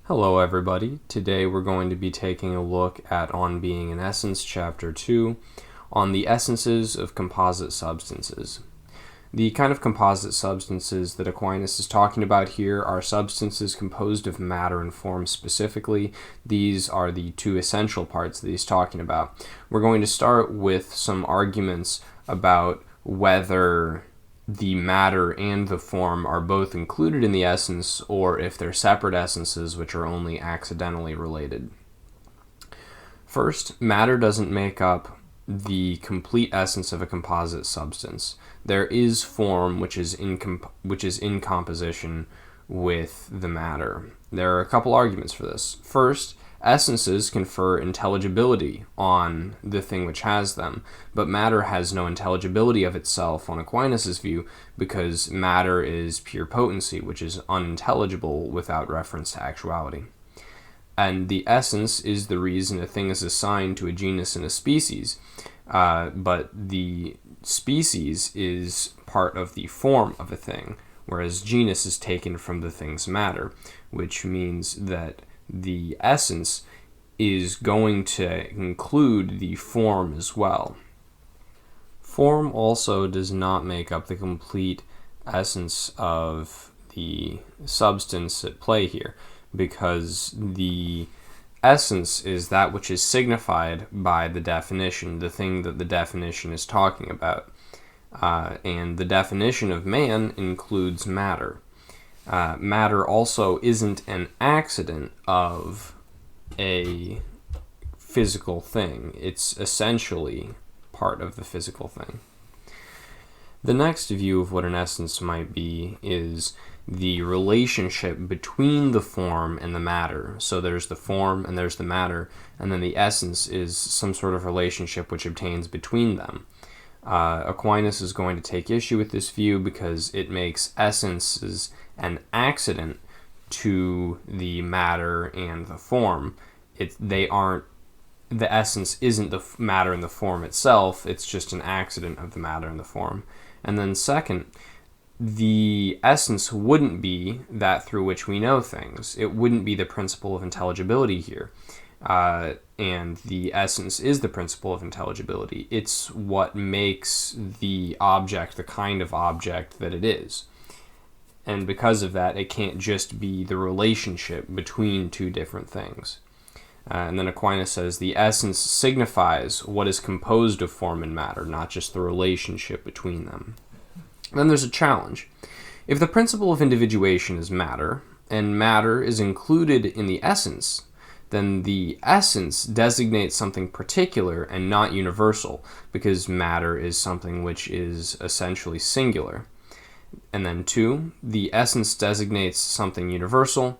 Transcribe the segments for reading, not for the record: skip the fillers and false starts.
Hello everybody. Today we're going to be taking a look at On Being in Essence, Chapter 2, on the essences of composite substances. The kind of composite substances that Aquinas is talking about here are substances composed of matter and form specifically. These are the two essential parts that he's talking about. We're going to start with some arguments about whether the matter and the form are both included in the essence, or if they're separate essences which are only accidentally related. First, matter doesn't make up the complete essence of a composite substance. There is form which is in composition with the matter. There are a couple arguments for this. First, essences confer intelligibility on the thing which has them, but matter has no intelligibility of itself on Aquinas' view, because matter is pure potency, which is unintelligible without reference to actuality. And the essence is the reason a thing is assigned to a genus and a species, but the species is part of the form of a thing, whereas genus is taken from the thing's matter, which means that the essence is going to include the form as well. Form also does not make up the complete essence of the substance at play here, because the essence is that which is signified by the definition, the thing that the definition is talking about. And the definition of man includes matter. Matter also isn't an accident of a physical thing. It's essentially part of the physical thing. The next view of what an essence might be is the relationship between the form and the matter. So there's the form and there's the matter, and then the essence is some sort of relationship which obtains between them. Aquinas is going to take issue with this view because it makes essences an accident to the matter and the form. The essence isn't the matter and the form itself, it's just an accident of the matter and the form. And then second, the essence wouldn't be that through which we know things. It wouldn't be the principle of intelligibility here. And the essence is the principle of intelligibility. It's what makes the object the kind of object that it is. And because of that, it can't just be the relationship between two different things. And then Aquinas says the essence signifies what is composed of form and matter, not just the relationship between them. And then there's a challenge. If the principle of individuation is matter, and matter is included in the essence, then the essence designates something particular and not universal, because matter is something which is essentially singular. And then 2, the essence designates something universal.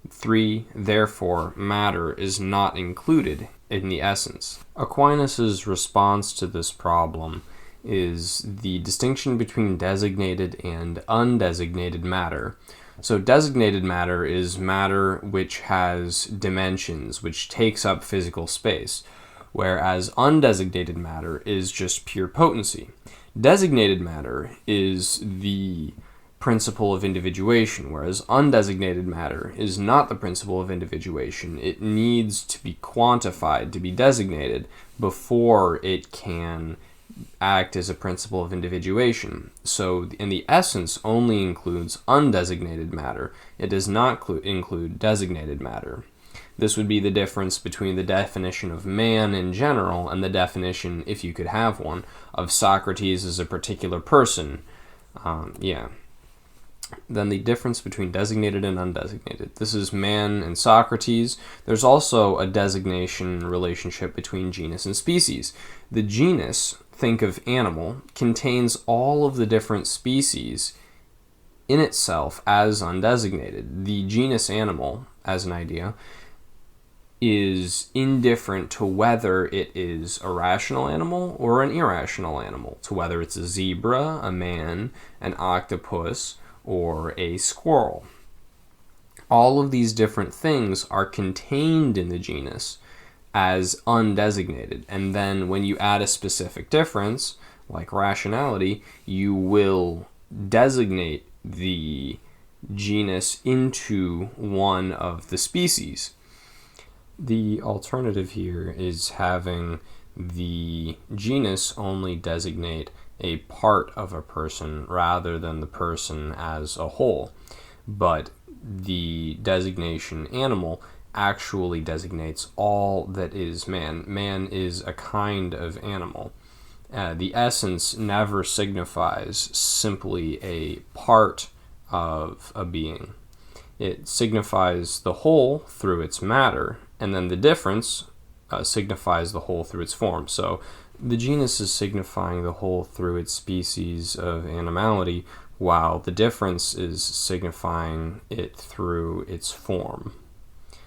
3, therefore, matter is not included in the essence. Aquinas' response to this problem is the distinction between designated and undesignated matter. So designated matter is matter which has dimensions, which takes up physical space, whereas undesignated matter is just pure potency. Designated matter is the principle of individuation, whereas undesignated matter is not the principle of individuation. It needs to be quantified, to be designated, before it can act as a principle of individuation. So in the essence only includes undesignated matter. It does not include designated matter. This would be the difference between the definition of man in general and the definition, if you could have one, of Socrates as a particular person. Then the difference between designated and undesignated. This is man and Socrates. There's also a designation relationship between genus and species. The genus, think of animal, contains all of the different species in itself as undesignated. The genus animal, as an idea, is indifferent to whether it is a rational animal or an irrational animal, to whether it's a zebra, a man, an octopus, or a squirrel. All of these different things are contained in the genus as undesignated, and then when you add a specific difference, like rationality, you will designate the genus into one of the species. The alternative here is having the genus only designate a part of a person rather than the person as a whole, but the designation animal actually designates all that is man. Man is a kind of animal. The essence never signifies simply a part of a being. It signifies the whole through its matter, and then the difference signifies the whole through its form. So the genus is signifying the whole through its species of animality, while the difference is signifying it through its form.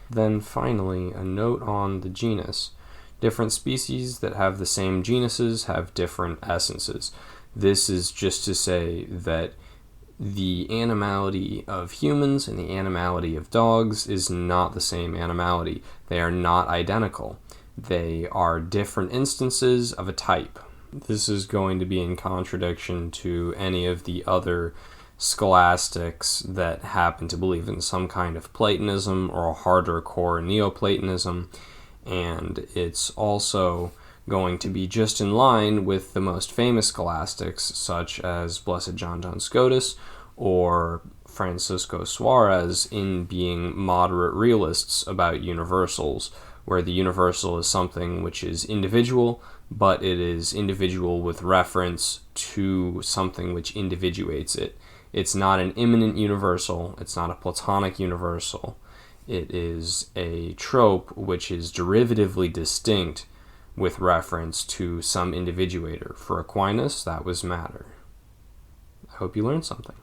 Then finally, a note on the genus. Different species that have the same genuses have different essences. This is just to say that the animality of humans and the animality of dogs is not the same animality. They are not identical. They are different instances of a type. This is going to be in contradiction to any of the other scholastics that happen to believe in some kind of Platonism or a harder core Neoplatonism, and it's also going to be just in line with the most famous scholastics such as Blessed John Duns Scotus or Francisco Suarez in being moderate realists about universals, where the universal is something which is individual, but it is individual with reference to something which individuates it. It's not an immanent universal, it's not a Platonic universal. It is a trope which is derivatively distinct with reference to some individuator. For Aquinas, that was matter. I hope you learned something.